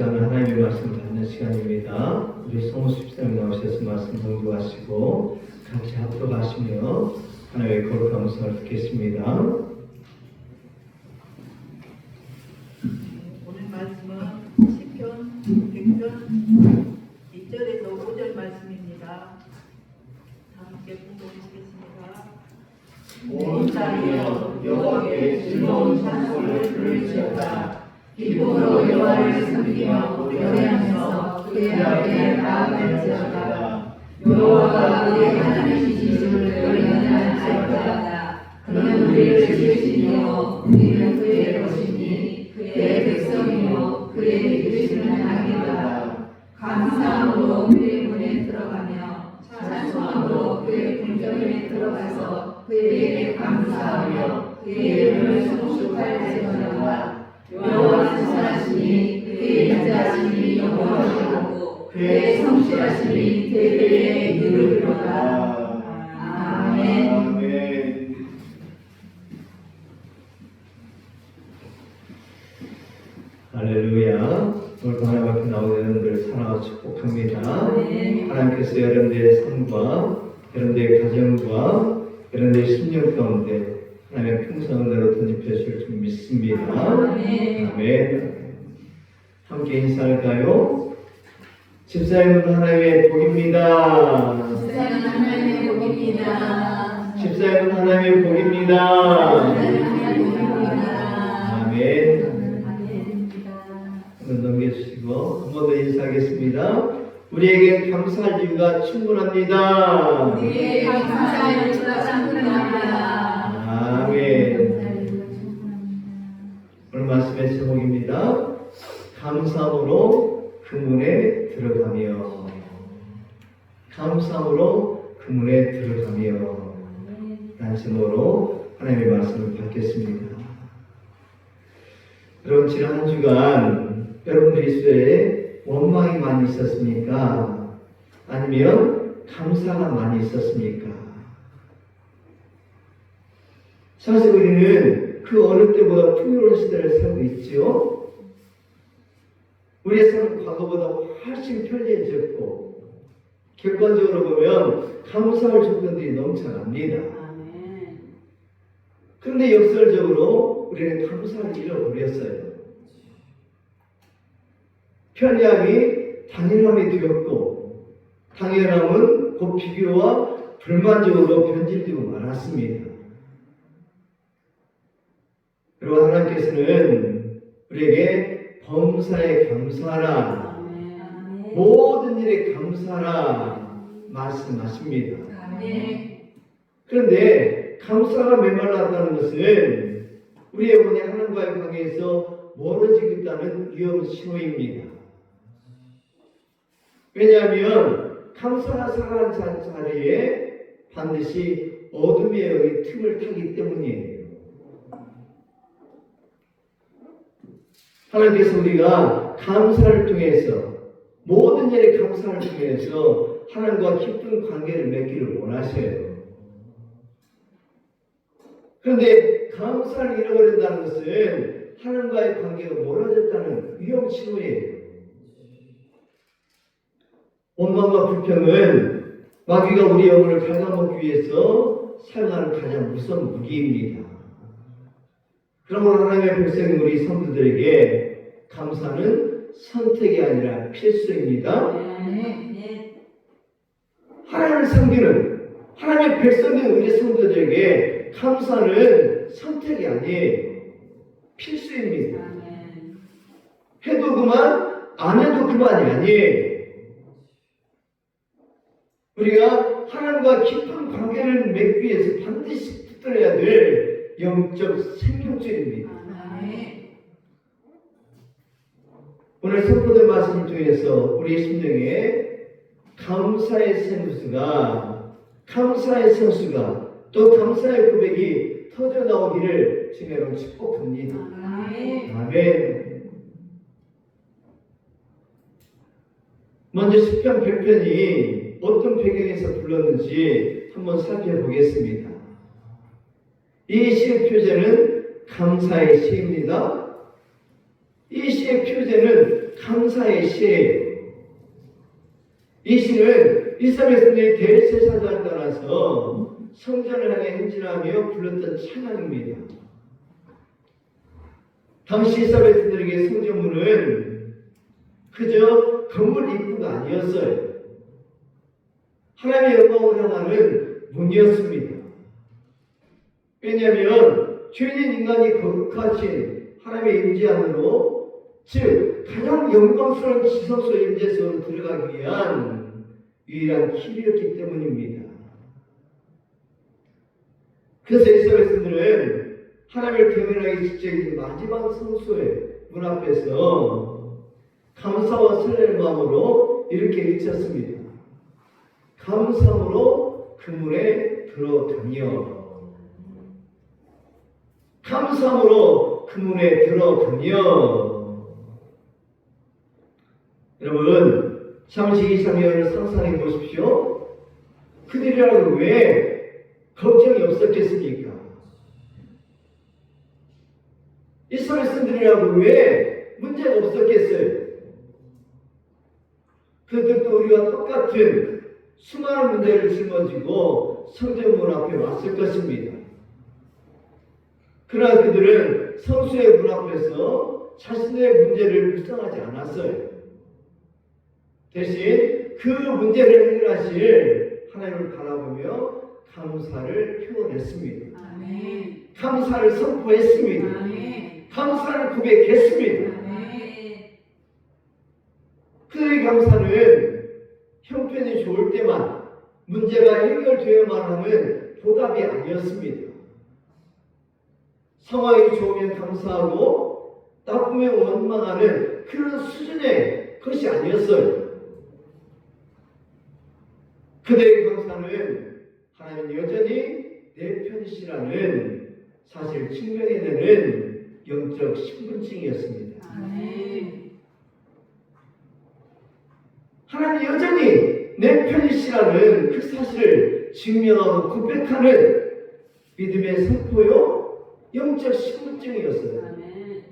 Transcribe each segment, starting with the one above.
시간은 하나님의 말씀을 듣는 시간입니다. 우리 성우수 집사님 나오셔서 말씀 공부하시고 같이 합독하시며 하나님의 거룩한 음성을 듣겠습니다. 오늘 말씀은 시편 100편 2절에서 5절 말씀입니다. 다 함께 공부하시겠습니다. 온 땅이여 여호와께 즐거운 찬송을 부르짖었다. 기쁨으로 여호와를 섬기며 노래하면서 그의 앞에 나아갈지어다. 여호와가 우리의 하나님이심을 의인할지어다. 그는 우리를 지으시며 우리는 그의 것이니 그의 백성이요 그의 이끄시는 양이다. 감사함으로 그의 문에 들어가며 찬송함으로 그의 궁전에 들어가서 그에게 감사하며 그의 이름을 송축할지어다. 여호와는 선하시니 그의 인자하심이 영원하고 그의 성실하심이 대대에 이르리로다. 아멘. 아멘. 할렐루야. 오늘도 하나님 앞에 나오는 여러분들 사랑하고 축복합니다. 하나님께서 여러분들의 삶과 여러분들의 가정과 여러분들의 심령 가운데 하나님의 풍성으로 던집혀 주실 줄 믿습니다. 아멘. 함께 인사할까요? 집사님은 하나님의 복입니다. 집사님은 하나님의 복입니다. 집사님은 하나님의 복입니다. 아멘. 한번 넘겨주시고 한 번 더 인사하겠습니다. 우리에게 감사할 이유가 충분합니다. 우리에게 감사할 이유가 충분합니다. 아멘. 오늘 말씀의 제목입니다. 감사함으로 그 문에 들어가며. 감사함으로 그 문에 들어가며. 라는 제목으로 하나님의 말씀을 받겠습니다. 여러분, 지난 한 주간 여러분들의 속에 원망이 많이 있었습니까? 아니면 감사가 많이 있었습니까? 사실 우리는 그 어느 때보다 풍요로운 시대를 살고 있지요. 우리의 삶은 과거보다 훨씬 편리해졌고 객관적으로 보면 감사할 조건들이 넘쳐납니다. 그런데 역설적으로 우리는 감사를 잃어버렸어요. 편리함이 당연함이 되었고 당연함은 곧 비교와 불만족으로 변질되고 말았습니다. 그리고 하나님께서는 우리에게 범사에 감사하라, 모든 일에 감사하라 말씀하십니다. 그런데 감사가 메말랐다는 것은 우리의 영혼이 하나님과의 관계에서 멀어지고 있다는 위험 신호입니다. 왜냐하면 감사가 살아가는 자리에 반드시 어둠의 영이 틈을 타기 때문이에요. 하나님께서 우리가 감사를 통해서 모든 일에 감사를 통해서 하나님과 깊은 관계를 맺기를 원하셔요. 그런데 감사를 잃어버린다는 것은 하나님과의 관계가 멀어졌다는 위험 신호예요. 원망과 불평은 마귀가 우리 영혼을 갉아먹기 위해서 사용하는 가장 무서운 무기입니다. 그러므로 하나님의 백성인 우리 성도들에게 감사는 선택이 아니라 필수입니다. 하나님을 섬기는 하나님의 백성인 우리 성도들에게 감사는 선택이 아니에요. 필수입니다. 해도 그만, 안 해도 그만이 아니에요. 우리가 하나님과 깊은 관계를 맺기 위해서 반드시 붙들어야 될 영적 생명줄입니다. 오늘 선포된 말씀을 통해서 우리 심령에 감사의 생수가 또 감사의 고백이 터져 나오기를 주님으로 축복합니다. 아멘. 먼저 시편 100편이 어떤 배경에서 불렀는지 한번 살펴보겠습니다. 이 시의 표제는 감사의 시입니다. 이 시의 표제는 감사의 시예요. 이 시는 이사벨스님이 대제사장을 따라서 성전을 향해 행진하며 불렀던 찬양입니다. 당시 이사벨스들에게 성전문은 그저 건물 입구가 아니었어요. 하나님의 영광을 향하는 문이었습니다. 왜냐하면 죄인인 인간이 거룩하신 하나님의 임재 안으로, 즉 가장 영광스러운 지성소 임재소로 들어가기 위한 유일한 길이었기 때문입니다. 그래서 이스라엘들은 하나님을 대면하기 직전인 마지막 성소의 문 앞에서 감사와 설레는 마음으로 이렇게 외쳤습니다. 감사함으로 그 문에 들어가며, 감사함으로 그 문에 들어가며. 여러분, 잠시 이 장면을 상상해 보십시오. 그들이라고 왜 걱정이 없었겠습니까? 이스라엘 사람들이라고 왜 문제가 없었겠어요? 그들도 우리와 똑같은 수많은 문제를 짊어지고 성전문 앞에 왔을 것입니다. 그러나 그들은 성수의 문 앞에서 자신의 문제를 불쌍하지 않았어요. 대신 그 문제를 해결하실 하나님을 바라보며 감사를 표현했습니다. 아멘. 감사를 선포했습니다. 아멘. 감사를 고백했습니다. 아멘. 그의 감사는 형편이 좋을 때만 문제가 해결되어야만 하는 보답이 아니었습니다. 상황이 좋으면 감사하고 나쁘면 원망하는 그런 수준의 것이 아니었어요. 그들의 감사는 하나님 여전히 내 편이시라는 사실을 증명해내는 영적 신분증이었습니다. 아멘. 하나님 여전히 내 편이시라는 그 사실을 증명하고 고백하는 믿음의 선포요, 영적 신분증이었어요. 아멘.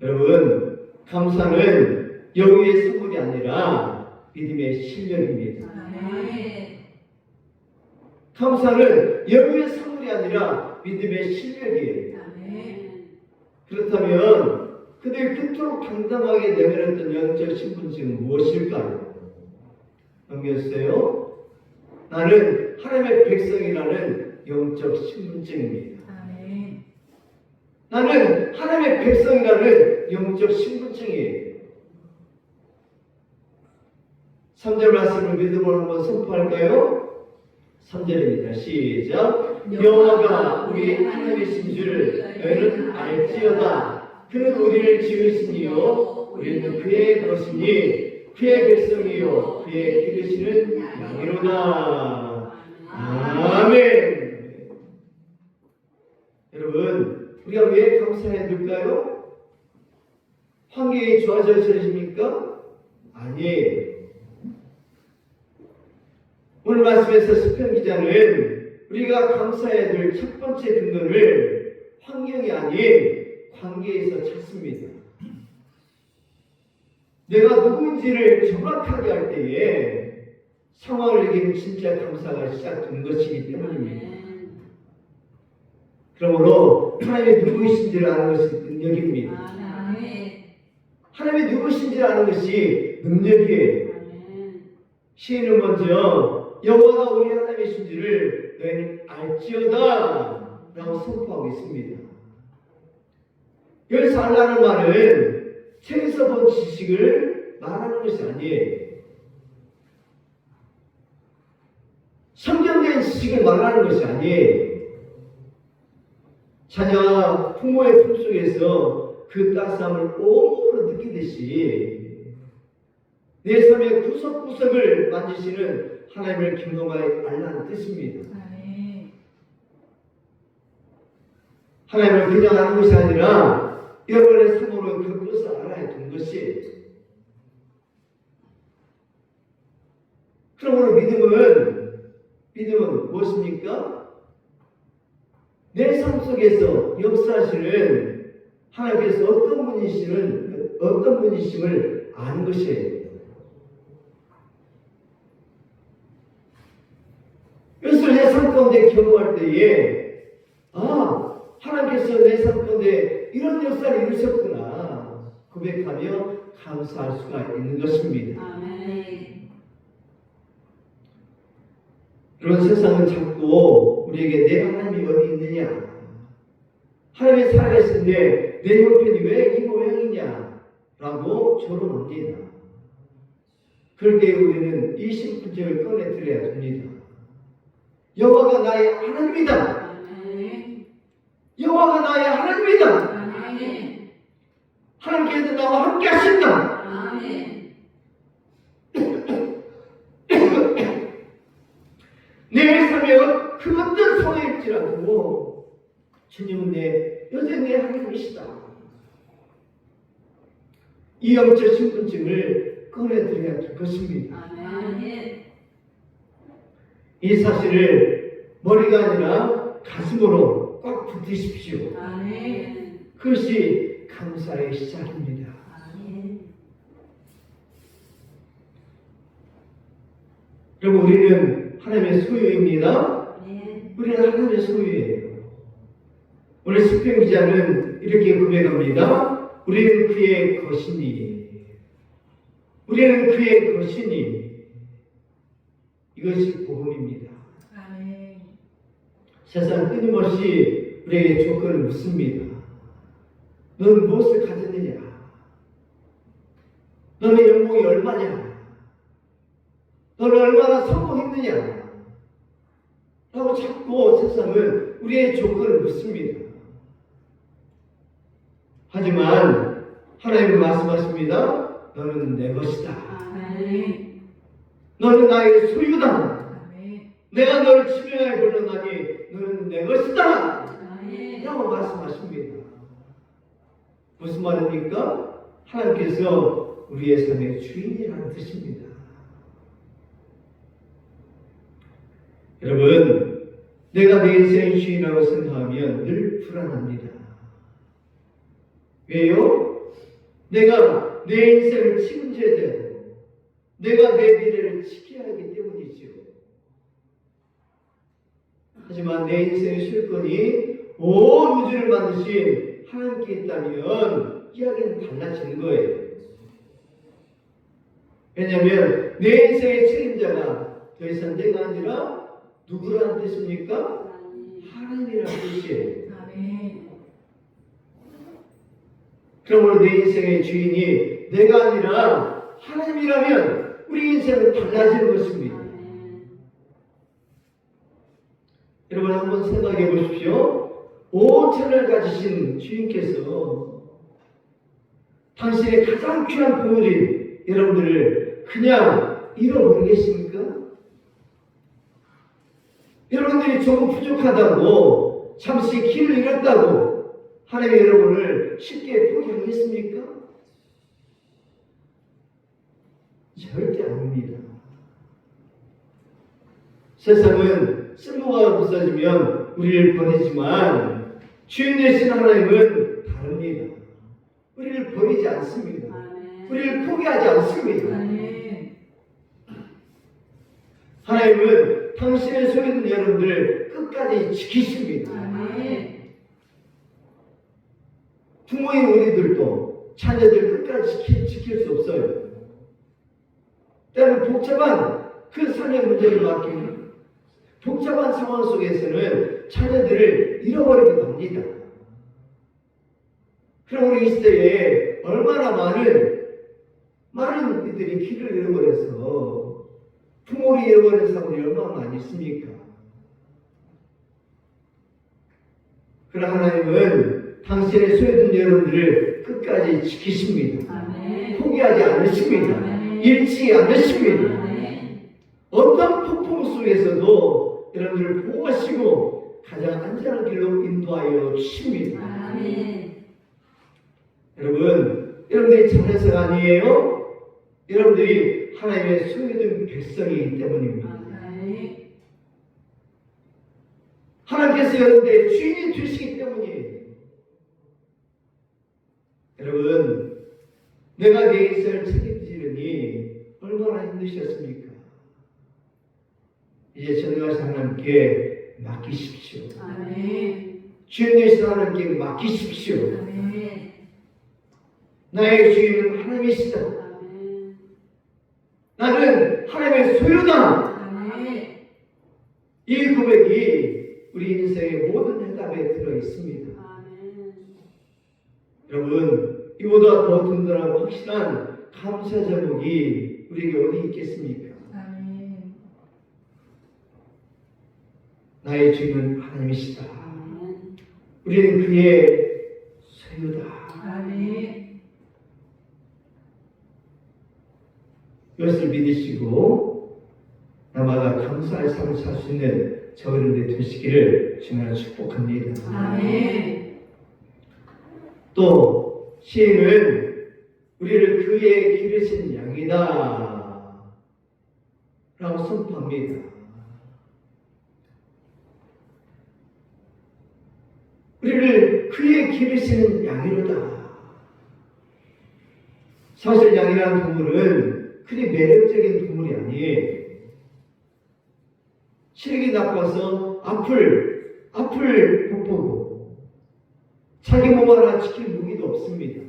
여러분, 감사는 영의 선물이 아니라 믿음의 실력입니다. 아멘. 감사는 영의 선물이 아니라 믿음의 실력이에요. 아멘. 그렇다면 그들이 그토록 당당하게 내밀었던 영적 신분증은 무엇일까요? 넘겨주세요. 나는 하나님의 백성이라는 영적 신분증입니다. 아멘. 나는 하나님의 백성이라는 영적 신분증이에요. 3절 말씀을 믿음으로 한번 선포할까요? 3절입니다. 시작. 여호와가 우리 하나님이신 줄 너희는 알지어다. 그는 우리를 지으시니요 우리는 그의 것이니 그의 백성이요 그의 기르시는 양이로다. 아멘. 여러분, 우리가 왜 감사해야 될까요? 환경이 좋아져서십니까? 아니에요. 오늘 말씀에서 시편 기자는 우리가 감사해야 될 첫 번째 근거를 환경이 아닌 관계에서 찾습니다. 내가 누구인지를 정확하게 할 때에 상황을 이기는 진짜 감사가 시작된 것이기 때문입니다. 그러므로 하나님이 누구이신지를 아는 것이 능력입니다. 하나님이 누구신지를 아는 것이 능력이에요. 시인은 먼저 여호와가 우리 하나님이신지를 너희는 알지어다 라고 선포하고 있습니다. 여기서 알라는 말은 책에서 본 지식을 말하는 것이 아니에요. 성경된 지식을 말하는 것이 아니에요. 자녀가 부모의 품속에서 그 따스함을 온몸으로 느끼듯이 내 삶의 구석구석을 만지시는 하나님을 경험하여 알라는 뜻입니다. 하나님을 그냥 아는 것이 아니라 여러분의 삶으로 겪어서 알아야 되는 것이에요. 그러므로 믿음은 무엇입니까? 내 삶 속에서 역사하시는 하나님께서 어떤 분이심을 아는 것이에요. 그래서 내 삶 가운데 경험할 때에 하나님께서 내 삶 가운데 이런 역사를 이루셨구나 고백하며 감사할 수가 있는 것입니다. 아멘. 그런 세상은 자꾸 우리에게 내 하나님이 어디 있느냐, 하나님이 살아계신데 내 형편이 왜 이 모양이냐 라고 조롱합니다. 그럴 때 우리는 이 신분증을 꺼내드려야 됩니다. 여호와가 나의 하나님이다. 아멘. 여호와가 나의 하나님이다. 아멘. 하나님께서 나와 함께 하신다. 아멘. 내 삶에 그 어떤 상황일지라도 주님은 여전히 내 하나님이시다. 이 영적 신분증을 꺼내드려야 될 것입니다. 아멘. 이 사실을 머리가 아니라 가슴으로 꽉 붙이십시오. 아멘. 그것이 감사의 시작입니다. 아멘. 여러분, 우리는 하나님의 소유입니다. 아멘. 우리는 하나님의 소유예요. 오늘 시편 기자는 이렇게 고백합니다. 우리는 그의 것이니, 우리는 그의 것이니. 이것이 복음입니다. 아멘. 세상 끊임없이 우리에게 조건을 묻습니다. 너는 무엇을 가졌느냐? 너의 연봉이 얼마냐? 너는 얼마나 성공했느냐? 라고 자꾸 세상은 우리의 조건을 묻습니다. 하지만 하나님은 말씀하십니다. 너는 내 것이다. 아멘. 너는 나의 소유다. 아멘. 내가 너를 치명하게 불러나니 너는 내 것이다. 아멘. 라고 말씀하십니다. 무슨 말입니까? 하나님께서 우리의 삶의 주인이라는 뜻입니다. 여러분, 내가 내 인생의 주인이라고 생각하면 늘 불안합니다. 왜요? 내가 내 인생을 책임져야 되고 내가 내 미래를 지켜야 하기 때문이죠. 하지만 내 인생의 실권이 온 우주를 만드신 하나님께 있다면 이야기는 달라지는 거예요. 왜냐하면 내 인생의 책임자가 더 이상 내가 아니라 누구라는 뜻입니까? 하나님이라는 뜻이에요. 아멘. 그러므로 내 인생의 주인이 내가 아니라 하나님이라면 우리 인생은 달라지는 것입니다. 여러분 한번 생각해 보십시오. 온 천을 가지신 주인께서 당신의 가장 귀한 보물인 여러분들을 그냥 잃어버리겠습니까? 여러분들이 조금 부족하다고 잠시 길을 잃었다고 하나님이 여러분을 쉽게 포기하겠습니까? 절대 아닙니다. 세상은 쓸모가 없어지면 우리를 버리지만 주인 되신 하나님은 다릅니다. 우리를 버리지 않습니다. 우리를 포기하지 않습니다. 아멘. 하나님은 당신의 소유된 여러분들을 끝까지 지키십니다. 아멘. 부모인 우리들도 자녀들 끝까지 지킬 수 없어요. 때로는 복잡한 그 삶의 문제를 맡기는 복잡한 상황 속에서는 자녀들을 잃어버리기도 합니다. 그럼 우리 이 시대에 얼마나 많은 이들이 길을 잃어버려서 부모를 잃어버린 사람이 얼마나 많이 있습니까? 그러나 하나님은 당신의 소유된 여러분들을 끝까지 지키십니다. 아멘. 포기하지 않으십니다. 아멘. 잃지 않으십니다. 아멘. 어떤 폭풍 속에서도 여러분들을 보호하시고 가장 안전한 길로 인도하여 주십니다. 아멘. 여러분들이 잘해서가 아니에요. 여러분들이 하나님의 소유된 백성이기 때문입니다. 아멘. 하나님께서 여러분들의 주인이 되시기 때문이에요. 여러분, 내가 내 인생을 책임지느니 얼마나 힘드셨습니까? 이제 전능하신 하나님께 맡기십시오. 아멘. 주인 되신 하나님께 맡기십시오. 아멘. 나의 주인은 하나님이시다. 아멘. 나는 하나님의 소유다. 아멘. 이 고백이 우리 인생의 모든 해답에 들어 있습니다. 아멘. 여러분, 이보다 더 든든하고 확실한 감사 제목이 우리에게 어디 있겠습니까? 아멘. 나의 주인은 하나님이시다. 아멘. 우리는 그의 소유다. 아멘. 이것을 믿으시고 나마다 감사의 삶을 살 수 있는 저희들 되시기를 주님으로 축복합니다. 아멘. 또 시인은 우리를 그의 기르신 양이다 라고 선포합니다. 우리를 그의 기르시는 양이로다. 사실 양이라는 동물은 그리 매력적인 동물이 아니에요. 시력이 나빠서 앞을 못 보고 자기 몸 하나 지킬 무기도 없습니다.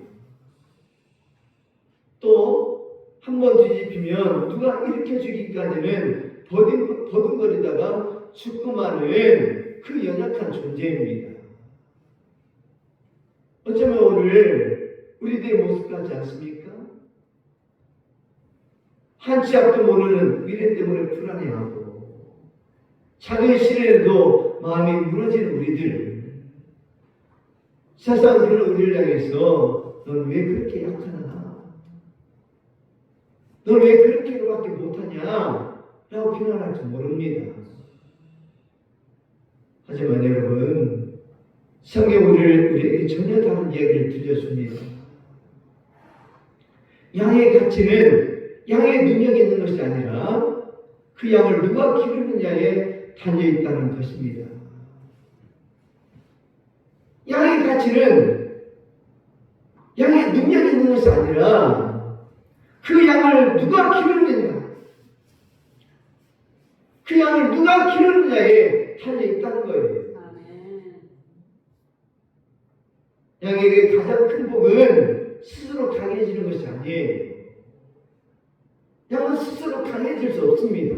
또 한 번 뒤집히면 누가 일으켜주기까지는 버둥거리다가 죽고 마는 그 연약한 존재입니다. 어쩌면 오늘 우리들의 모습 같지 않습니까? 한치 앞도 모르는 미래 때문에 불안해하고 작은 시련에도 마음이 무너지는 우리들. 세상 그런 우리를 향해서 넌 왜 그렇게 약하나? 넌 왜 그렇게밖에 못하냐? 라고 비난할지 모릅니다. 하지만 여러분, 성경 우리에게 전혀 다른 이야기를 들려줍니다. 양의 가치는 양의 능력이 있는 것이 아니라 그 양을 누가 기르느냐에 달려있다는 것입니다. 양의 가치는 양의 능력이 있는 것이 아니라 그 양을 누가 기르느냐, 그 양을 누가 기르느냐에 달려있다는 거예요. 아멘. 양에게 가장 큰 복은 스스로 강해지는 것이 아니에요. 양은 스스로 강해질 수 없습니다.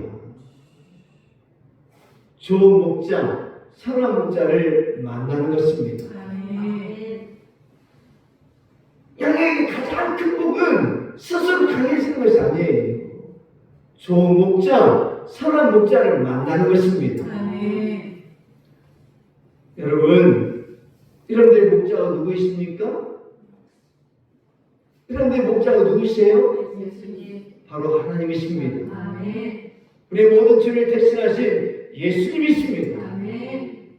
좋은 목자, 선한 목자를 만나는 것입니다. 아멘. 양에게 가장 큰 복은 스스로 강해지는 것이 아니에요. 좋은 목자, 선한 목자를 만나는 것입니다. 아멘. 여러분들의 목자가 누구이십니까? 여러분들의 목자가 누구시에요? 예수님. 바로 하나님이십니다. 아멘. 우리 모든 죄를 대신하신 예수님이십니다. 아멘.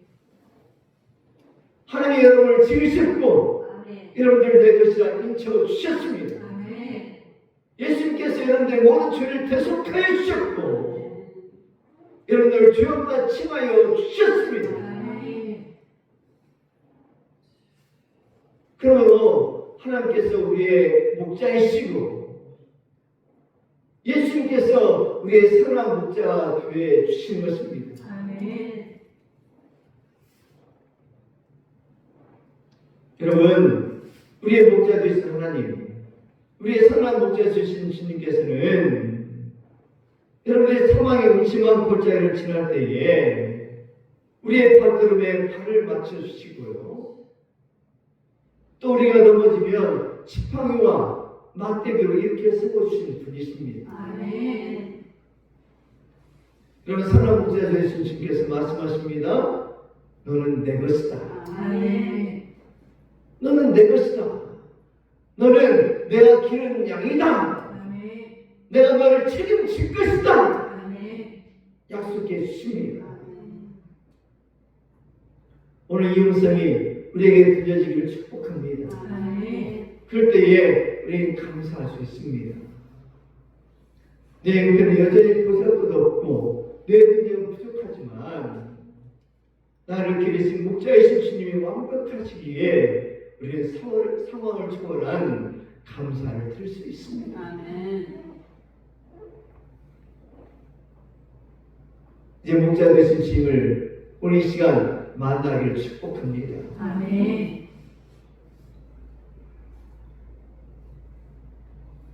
하나님이 여러분을 지으셨고 아멘. 여러분들 될 것이라 인쳐 주셨습니다. 아멘. 예수님께서 여러분들의 모든 죄를 대속하여 주셨고 여러분들을 죄 없다 칭하여 주셨습니다. 아멘. 그러므로 하나님께서 우리의 목자이시고 예수님께서 우리의 선한 목자가 되어 주신 것입니다. 아멘. 여러분, 우리의 목자 되신 하나님, 우리의 선한 목자 되신 주님께서는 여러분의 사망의 음침한 골짜기를 지날 때에 우리의 발걸음에 발을 맞춰주시고요. 또 우리가 넘어지면 지팡이와 막대기로 이렇게 세워주시는 분이십니다. 아멘. 여러분, 선한 목자 되신 주님께서 말씀하십니다. 너는 내 것이다. 아멘. 너는 내 것이다. 너는 내가 기르는 양이다. 아멘. 내가 너를 책임질 것이다. 아멘. 약속해 주십니다. 아멘. 오늘 이 음성이 우리에게 들려지기를 축복합니다. 아멘. 그럴 때에 우리는 감사할 수 있습니다. 내 형편은 여전히 보잘것도 없고 내 능력은 부족하지만 나를 기르신 목자이신 주님이 완벽하시기에 우리는 상황을 초월한 감사를 드릴 수 있습니다. 아멘. 이제 목자 되신 주님을 오늘 이 시간 만나기를 축복합니다. 아멘.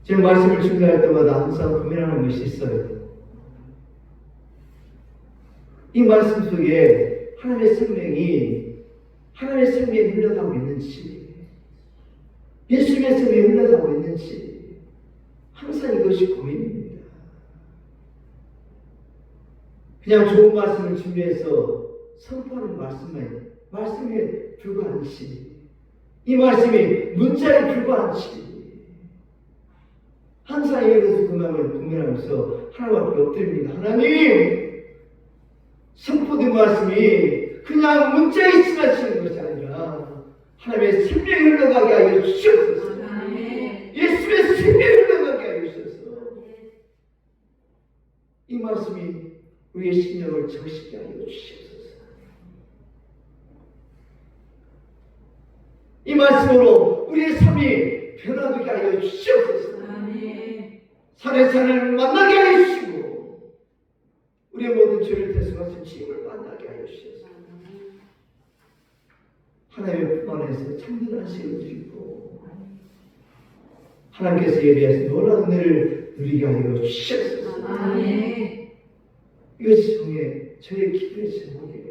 제가 말씀을 준비할 때마다 항상 고민하는 것이 있어요. 이 말씀 속에 하나님의 생명이 흘러가고 있는지, 예수님의 생명이 흘러가고 있는지 항상 이것이 고민입니다. 그냥 좋은 말씀을 준비해서 선포하는 말씀에 불과한지, 이 말씀이 문자에 불과한지 항상 이에 대해서 고민하면서 하나님 앞에 엎드립니다. 하나님, 선포된 말씀이 그냥 문자에 지나치는 것이 아니라 하나님의 생명이 흘러가게 하여 주시옵소서. 아멘. 예수의 생명이 흘러가게 하여 주셔서 이 말씀이 우리의 심령을 적시게 하여 주시옵소서. 이 말씀으로 우리의 삶이 변화되게 하여 주시옵소서. 아멘. 산을 만나게 하여 주시고 우리의 모든 죄를 대속하신 주님을 만나게 하여 주시옵소서. 하나님의 품 안에서 참된 안식을 누리고 하나님께서 예비하신 놀라운 은혜를 누리게 하여 주시옵소서. 아멘. 이것이 저의 기도의 제목이에요.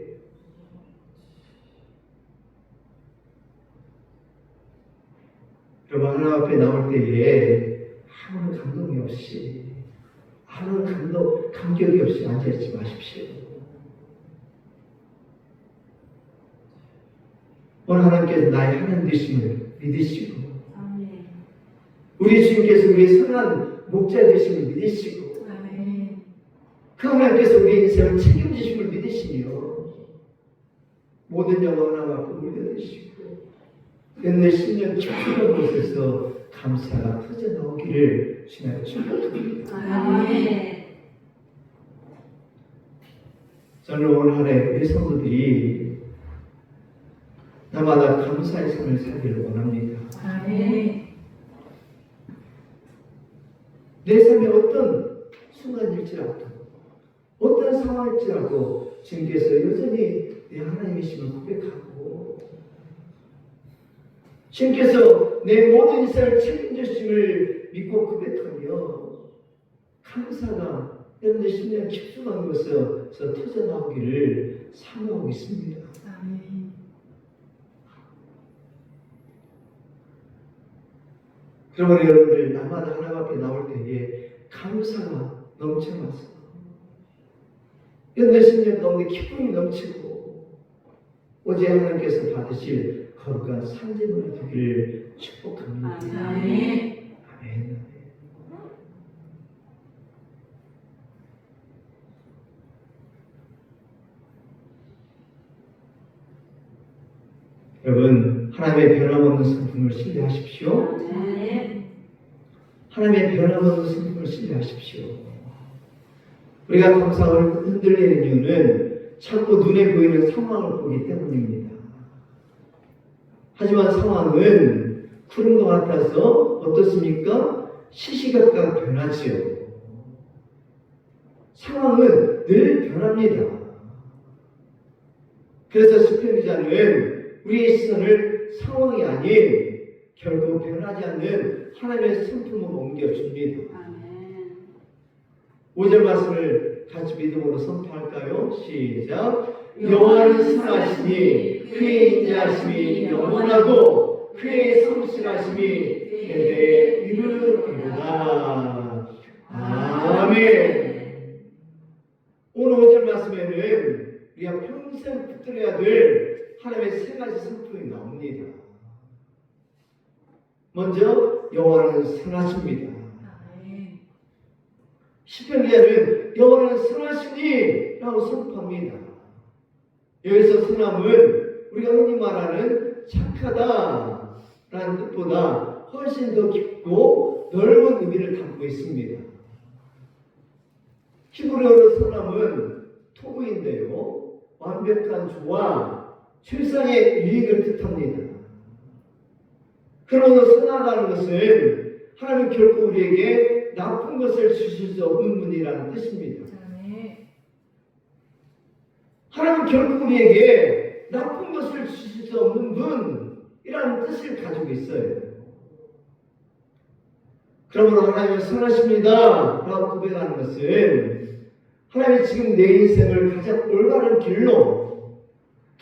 여러분, 하나님 앞에 나올 때에 아무런 감동이 없이, 아무런 감격이 없이 앉아있지 마십시오. 오늘 하나님께서 나의 하나님 되심을 믿으시고, 아멘. 우리 주님께서 우리의 선한 목자 되심을 믿으시고, 아멘. 그 하나님께서 우리 인생을 책임지심을 믿으시며 모든 영광 하나님 앞에 올려드시고 내 심령 깊은 곳에서 감사가 터져나오기를 주님께 축복합니다. 아멘. 저는 오늘 한 해 우리 성도들이 날마다 감사의 삶을 살기를 원합니다. 아멘. 내 삶의 어떤 순간일지라도 어떤 상황일지라도 주님께서 여전히 내 하나님이심을 고백하고 주님께서 내 모든 인생을 책임지심을 믿고 고백하며 감사가 내 심령 깊숙한 곳에서 터져나오기를 사모하고 있습니다. 아멘. 그러므로 여러분들 날마다 하나님 앞에 나올 때에 감사가 넘쳐나서 내 심령 가운데 기쁨이 넘치고 오직 하나님께서 받으실 거룩한 산재물이 되기를 축복합니다. 아멘. 아멘. 여러분, 하나님의 변함없는 성품을 신뢰하십시오. 아멘. 하나님의 변함없는 성품을 신뢰하십시오. 우리가 감사를 흔들리는 이유는 자꾸 눈에 보이는 상황을 보기 때문입니다. 하지만 상황은 구름과 같아서 어떻습니까? 시시각각 변하지요. 상황은 늘 변합니다. 그래서 시편 기자는 우리의 시선을 상황이 아닌 결코 변하지 않는 하나님의 성품으로 옮겨줍니다. 아멘. 5절 말씀을 같이 믿음으로 선포할까요? 시작. 여호와는 선하시니 그의 인자하심이 영원하고 그의 성실하심이 대대에 이르리로다. 아멘. 오늘 5절 말씀에는 우리가 평생 붙들어야 될 하나님의 세 가지 성품이 나옵니다. 먼저 여호와는 선하십니다. 아멘. 시편 기자는 여호와는 선하시니 라고 선포합니다. 여기서 선함은 우리가 흔히 말하는 착하다 라는 뜻보다 훨씬 더 깊고 넓은 의미를 담고 있습니다. 히브리어로 선함은 토부인데요, 완벽한 조화, 최상의 유익을 뜻합니다. 그러므로 선하다는 것은 하나님 결코 우리에게 나쁜 것을 주실 수 없는 분이라는 뜻입니다. 아멘. 하나님 결코 우리에게 나쁜 것을 주실 수 없는 분이라는 뜻을 가지고 있어요. 그러므로 하나님은 선하십니다 라고 고백하는 것은 하나님이 지금 내 인생을 가장 올바른 길로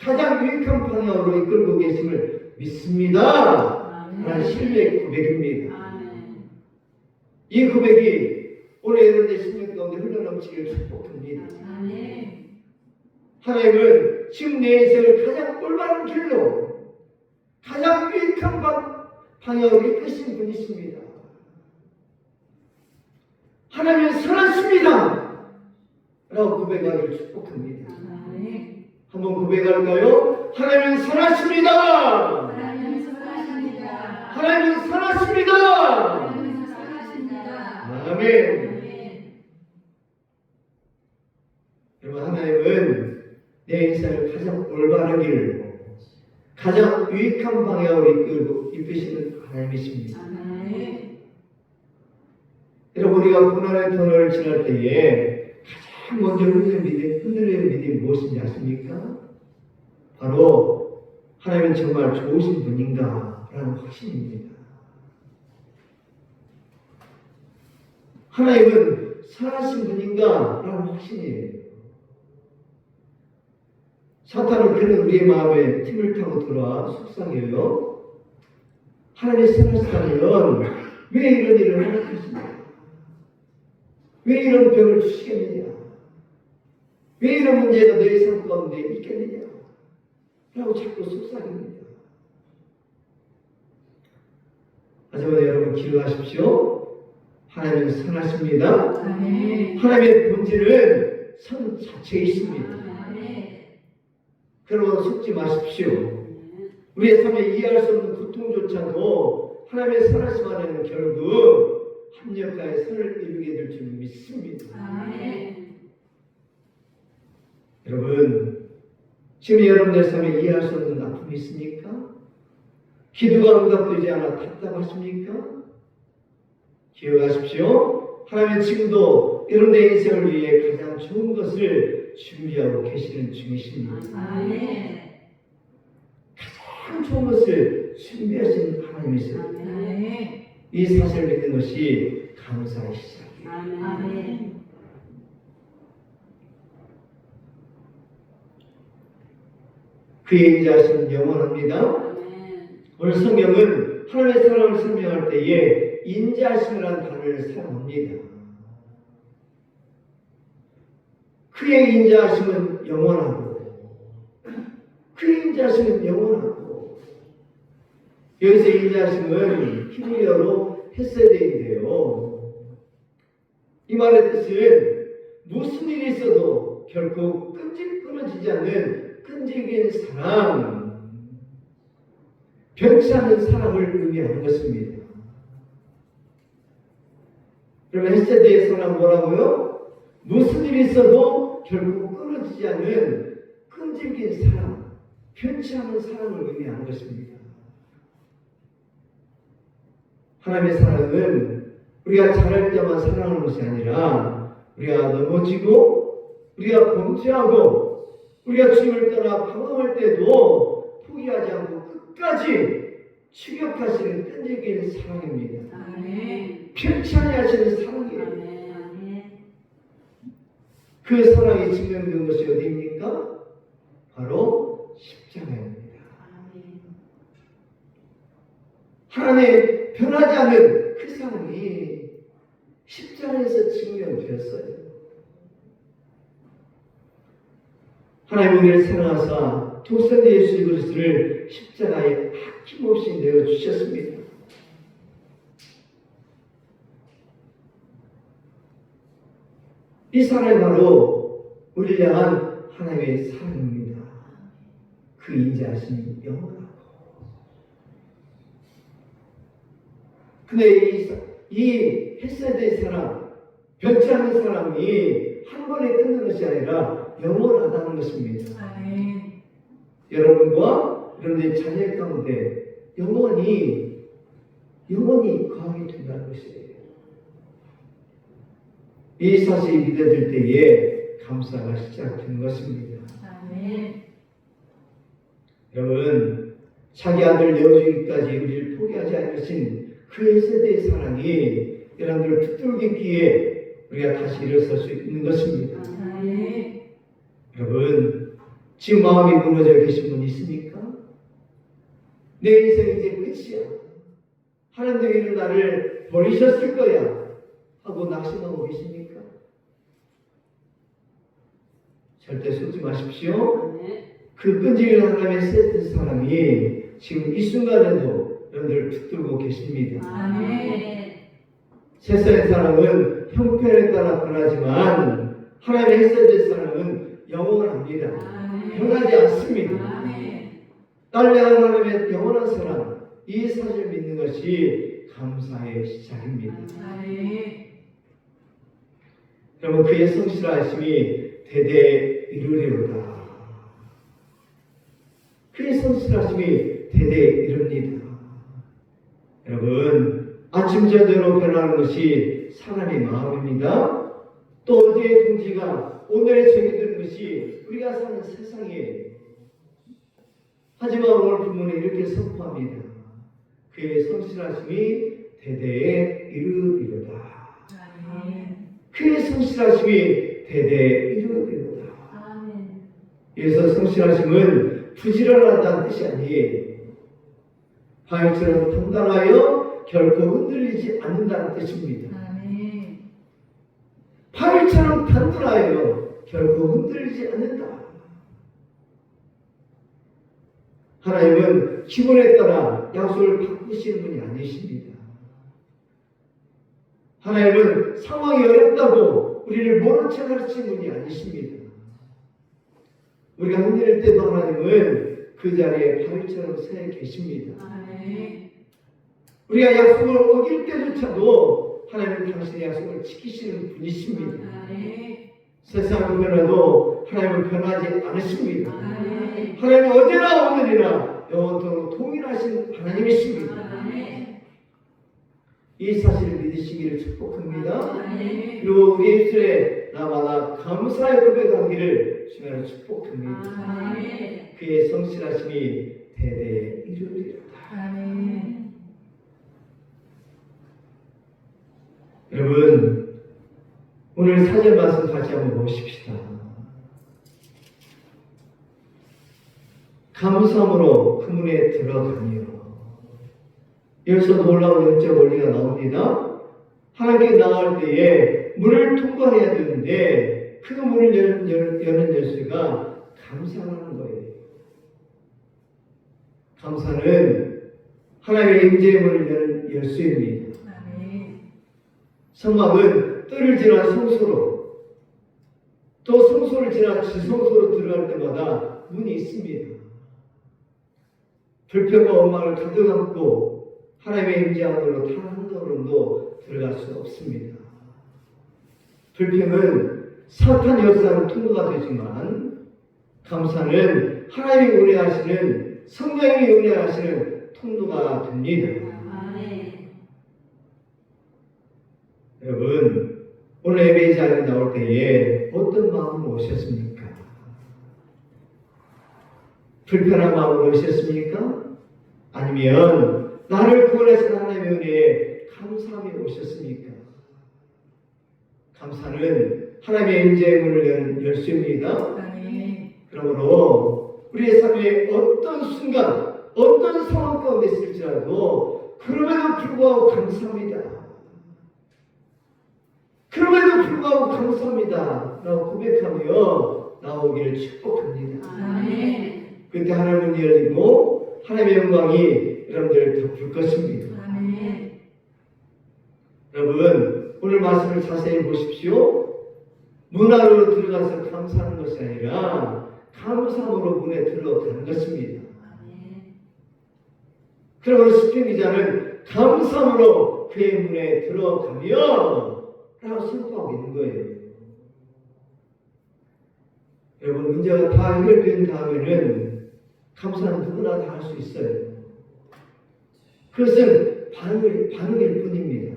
가장 유익한 방향으로 이끌고 계심을 믿습니다 라는 신뢰의 고백입니다. 아멘. 이 고백이 오늘 여러분의 심령 가운데 흘러넘치기를 축복합니다. 아멘. 하나님은 지금 내 인생을 가장 올바른 길로 가장 유익한 방향으로 이끄신 분이십니다. 하나님은 선하십니다 라고 고백하기를 축복합니다. 아멘. 한번 고백할까요? 하나님은 선하십니다. 하나님은 선하십니다. 하나님은 선하십니다. 하나님은 선하십니다. 아멘. 아멘. 여러분, 하나님은 내 인생을 가장 올바른 길로 가장 유익한 방향으로 이끄시는 하나님이십니다. 아멘. 여러분, 우리가 고난의 터널을 지날 때에 가장 먼저 흔들리는 믿음이 무엇인지 아십니까? 바로 하나님은 정말 좋으신 분인가 라는 확신입니다. 하나님은 선하신 분인가 라는 확신이에요. 사탄은 그는 우리의 마음에 틈을 타고 들어와 속상해요. 하나님이 선하시다면 왜 이런 일을 허락하십니까? 왜 이런 병을 주시겠느냐? 왜 이런 문제가 너의 삶 가운데 있겠느냐? 라고 자꾸 속삭입니다. 하지만 여러분 기억하십시오. 하나님은 선하십니다. 아멘. 하나님의 본질은 선 자체에 있습니다. 아멘. 그러므로 속지 마십시오. 우리의 삶에 이해할 수 없는 고통조차도 하나님의 선하심 안에는 결국 합력하여 선을 이루게 될 줄 믿습니다. 아멘. 여러분, 지금 여러분의 삶에 이해할 수 없는 아픔이 있습니까? 기도가 응답되지 않아 답답하십니까? 기억하십시오. 하나님은 지금도 여러분의 인생을 위해 가장 좋은 것을 준비하고 계시는 중이십니다. 아멘. 가장 좋은 것을 준비하시는 하나님이세요. 아멘. 이 사실을 믿는 것이 감사의 시작이에요. 아멘. 그의 인자하심은 영원합니다. 오늘 성경은 하나님의 사랑을 설명할 때에 인자하심이라는 단어를 사용합니다. 그의 인자하심은 영원하고 그의 인자하심은 영원하고 여기서 인자하심은 히브리어로 헤세드인데요. 이 말의 뜻은 무슨 일이 있어도 결코 끊어지지 않는 끈질긴 사랑, 변치 않는 사랑을 의미하는 것입니다. 그러면 헤세드의 사랑은 뭐라고요? 무슨 일이 있어도 결국 끊어지지 않는 끈질긴 사랑, 변치 않는 사랑을 의미하는 것입니다. 하나님의 사랑은 우리가 잘할 때만 사랑하는 것이 아니라 우리가 넘어지고 우리가 범죄하고 우리가 주님을 떠나 방황할 때도 포기하지 않고 끝까지 추격하시는 끈질긴 사랑입니다. 아멘. 편치 아니하시는 사랑이에요. 아멘. 그 사랑이 증명된 것이 어디입니까? 바로 십자가입니다. 아멘. 하나님의 변하지 않은 그 사랑이 십자가에서 증명되었어요. 하나님 우리를 사랑하사 독생 예수 그리스도를 십자가에 아낌없이 내어주셨습니다. 이 사랑이 바로 우리를 향한 하나님의 사랑입니다. 그 인자하심이 영원하고. 근데 이 헤세드의 사랑, 변치 않는 사랑이 한 번에 끝나는 것이 아니라 영원하다는 것입니다. 아멘. 여러분과 여러분의 자녀 가운데 영원히 영원히 거하게 된다는 것이에요. 이 사실이 믿어질 때에 감사가 시작되는 것입니다. 아멘. 여러분, 자기 아들 내어주기까지 우리를 포기하지 않으신 그의 세대의 사랑이 여러분들을 붙들기에 우리가 다시 일어설 수 있는 것입니다. 아멘. 여러분, 지금 마음이 무너져 계신 분 있습니까? 내 인생 이제 끝이야. 하나님께서 나를 버리셨을 거야 하고 낙심하고 계십니까? 절대 속지 마십시오. 아멘. 그 끈질긴 하나님의 세대 사랑이 지금 이 순간에도 여러분들 붙들고 계십니다. 아멘. 세상의 사랑은 형편에 따라 변하지만 하나님의 세대 사랑은 영원합니다. 변하지 않습니다. 아멘. 나를 향한 하나님의 영원한 사랑, 이 사실을 믿는 것이 감사의 시작입니다. 아멘. 여러분, 그의 성실하심이 대대 이루리로다. 그의 성실하심이 대대 이룹니다. 여러분, 아침 저녁으로 변하는 것이 사람의 마음입니다. 또 어제의 동지가 오늘의 정이 되는 것이 우리가 사는 세상이에요. 하지만 오늘 본문에 이렇게 선포합니다. 그의 성실하심이 대대에 이르리로다. 아멘. 그의 성실하심이 대대에 이르리로다. 아멘. 여기서 성실하심은 부지런하다는 뜻이 아니에요. 바위처럼 단단하여 결코 흔들리지 않는다는 뜻입니다. 아멘. 바위처럼 단단하여 결코 흔들리지 않는다. 하나님은 기분에 따라 약속을 바꾸시는 분이 아니십니다. 하나님은 상황이 어렵다고 우리를 모른 척 하시는 분이 아니십니다. 우리가 흔들릴 때도 하나님은 그 자리에 바위처럼 서 계십니다. 아멘. 우리가 약속을 어길 때조차도 하나님은 당신의 약속을 지키시는 분이십니다. 아멘. 세상은 변해도 하나님은 변하지 않으십니다. 아멘. 하나님은 언제나 오늘이나 영원토록 동일하신 하나님이십니다. 아멘. 이 사실을 믿으시기를 축복합니다. 아멘. 그리고 우리 입술에 나마다 감사의 고백하기를 주님으로 축복합니다. 아멘. 그의 성실하심이 대대에 이루리로다. 아멘. 여러분, 오늘 사절 말씀 다시 한번 보십시다. 감사함으로 그 문에 들어가며. 여기서 놀라운 영적 원리가 나옵니다. 하나님께 나갈 때에 문을 통과해야 되는데 그 문을 여는 열쇠가 감사하는 거예요. 감사는 하나님의 임재의 문을 여는 열쇠입니다. 아멘. 성막은 뜰을 지나 성소로, 또 성소를 지나 지성소로 들어갈 때마다 문이 있습니다. 불평과 원망을 가득 안고 하나님의 임재 안으로 단 한 걸음도 들어갈 수 없습니다. 불평은 사탄 역사는 통로가 되지만 감사는 하나님이 운행하시는, 성령이 운행하시는 통로가 됩니다. 아멘. 여러분, 오늘 예배 자리에 나올 때에 어떤 마음으로 오셨습니까? 불편한 마음으로 오셨습니까? 아니면 나를 구원하신 하나님의 은혜에 감사함이 오셨습니까? 감사는 하나님의 임재의 문을 여는 열쇠입니다. 아멘. 그러므로 우리의 삶의 어떤 순간, 어떤 상황 가운데 있을지라도 그럼에도 불구하고 감사합니다. 그럼에도 불구하고 감사합니다 라고 고백하며 나오기를 축복합니다. 아멘. 그때 하나님은 열리고 하나님의 영광이 여러분들을 덮을 것입니다. 아멘. 여러분, 오늘 말씀을 자세히 보십시오. 문 안으로 들어가서 감사하는 것이 아니라 감사함으로 문에 들어가는 것입니다. 아멘. 그러므로 시편 기자는 감사함으로 그의 문에 들어가며 라고 선포하고 있는 거예요. 여러분, 문제가 다 해결된 다음에는 감사는 누구나 다 할 수 있어요. 그것은 반응일 뿐입니다.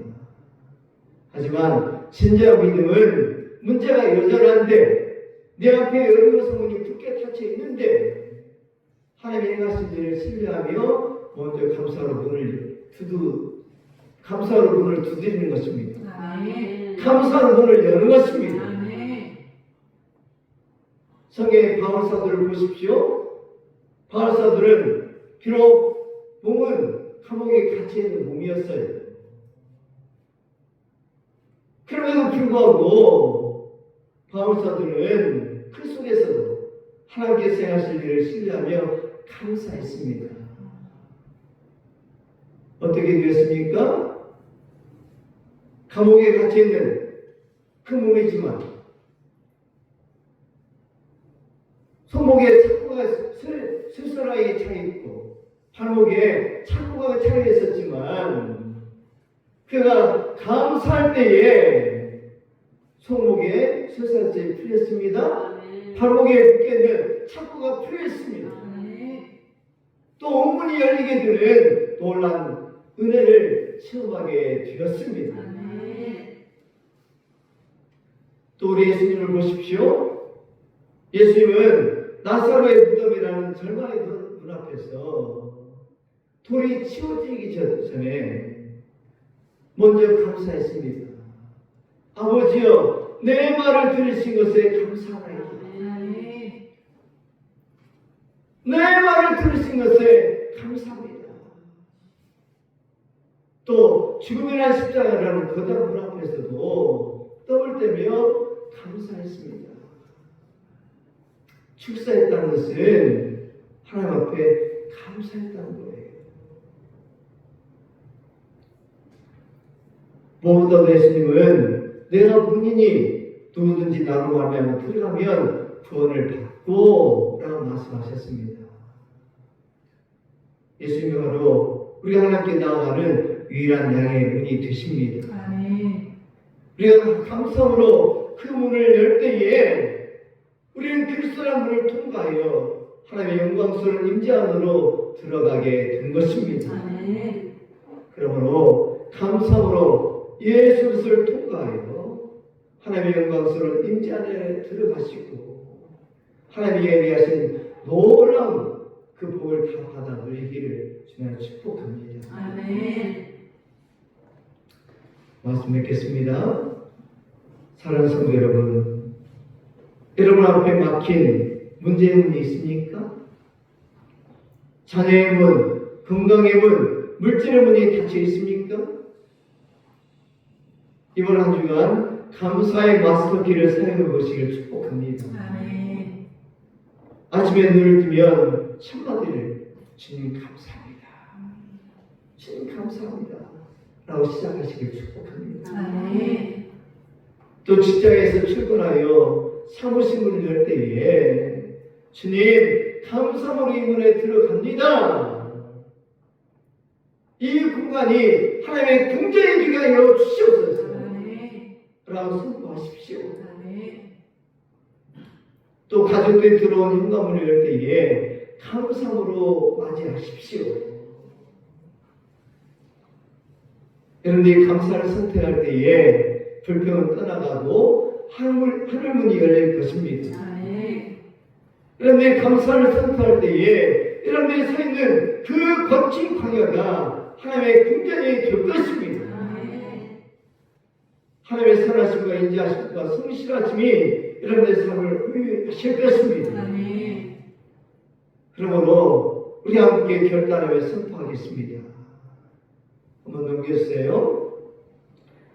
하지만 진정한 믿음은 문제가 여전한데 내 앞에 여러 성문이 굳게 닫혀 있는데 하나님의 행하신 일을 신뢰하며 먼저 감사로 문을 두드리는 것입니다. 아멘. 감사로 문을 여는 것입니다. 아멘. 성경의 바울사도를 보십시오. 바울사도는 비록 몸은 감옥에 갇혀있는 몸이었어요. 그럼에도 불구하고 바울사도는 그 속에서도 하나님께서 행하실 일을 신뢰하며 감사했습니다. 어떻게 되었습니까? 감옥에 갇혀있는 그 몸이지만 손목에 착고가 슬슬하게 차있고 발목에 착고가 차여 있었지만 그가 감사할 때에 손목에 슬슬하게 풀렸습니다. 아멘. 발목에 묶여있는 착고가 풀렸습니다. 아멘. 또 옥문이 열리게 되는 놀란 은혜를 체험하게 되었습니다. 아멘. 또 우리 예수님을 보십시오. 예수님은 나사로의 무덤이라는 절망의 문 앞에서 돌이 치워지기 전에 먼저 감사했습니다. 아버지여, 내 말을 들으신 것에 감사하나이다. 아멘. 내 말을 들으신 것에 감사합니다. 또 죽음이라는 십자가라는 거대한 문 앞에서도 떡을 떼며 감사했습니다. 축사했다는 것은 하나님 앞에 감사했다는 거예요. 무엇보다도 예수님은 내가 문이니 누구든지 나로 말미암아 들어가면 구원을 받고 라고 말씀하셨습니다. 예수님이 바로 우리가 하나님께 나아가는 유일한 양의 문이 되십니다. 아멘. 우리가 감사함으로 그 문을 열 때에 우리는 그리스도라는 문을 통과하여 하나님의 영광스러운 임재 안으로 들어가게 된 것입니다. 아멘. 그러므로 감사함으로 예수 그리스도를 통과하여 하나님의 영광스러운 임재 안에 들어가시고 하나님이 예비하신 놀라운 그 복을 다 받아 누리기를 주님 축복합니다. 아멘. 말씀 맺겠습니다. 사랑하는 성도 여러분, 여러분 앞에 막힌 문제의 문이 있습니까? 자녀의 문, 건강의 문, 물질의 문이 닫혀 있습니까? 이번 한 주간 감사의 마스터키를 사용해 보시길 축복합니다. 아멘. 아침에 눈을 뜨면 첫마디를 주님 감사합니다. 주님 감사합니다. 라고 시작하시길 축복합니다. 아멘. 또 직장에서 출근하여 사무실 문을 열 때에 주님 감사함으로 이 문에 들어갑니다. 이 공간이 하나님의 궁정의 귀가 하여 주시옵소서 아멘. 라고 선포하십시오. 아멘. 또 가족들이 들어온 현관문을 열 때에 감사함으로 맞이하십시오. 여러분들이 감사를 선택할 때에 불평은 떠나가고 하늘문이 열릴 것입니다. 아멘. 여러분들이 감사를 선택할 때에 여러분들이 서 있는 그 거친 광야가 하나님의 궁전이 될 것입니다. 아멘. 하나님의 선하심과 인자하심과 성실하심이 여러분들의 삶을 의하실 것입니다. 아멘. 그러므로 우리 함께 결단하며 선포하겠습니다. 한번 넘겨주세요.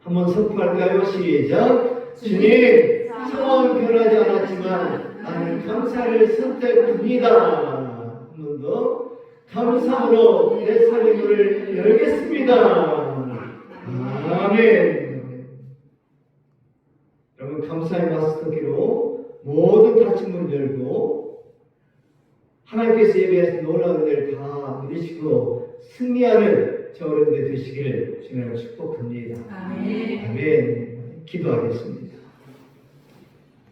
한번 선포할까요? 시작. 주님, 상황은 변하지 않았지만 나는 감사를 선택합니다. 한 번 더. 감사함으로 내 삶의 문을 열겠습니다. 아멘. 여러분, 감사의 마스터키로 모든 닫힌 문 열고 하나님께서 예배하신 놀라운 은혜를 다 누리시고 승리하는 저 어른들 되시기를 주님으로 축복합니다. 아멘. 아멘. 기도하겠습니다.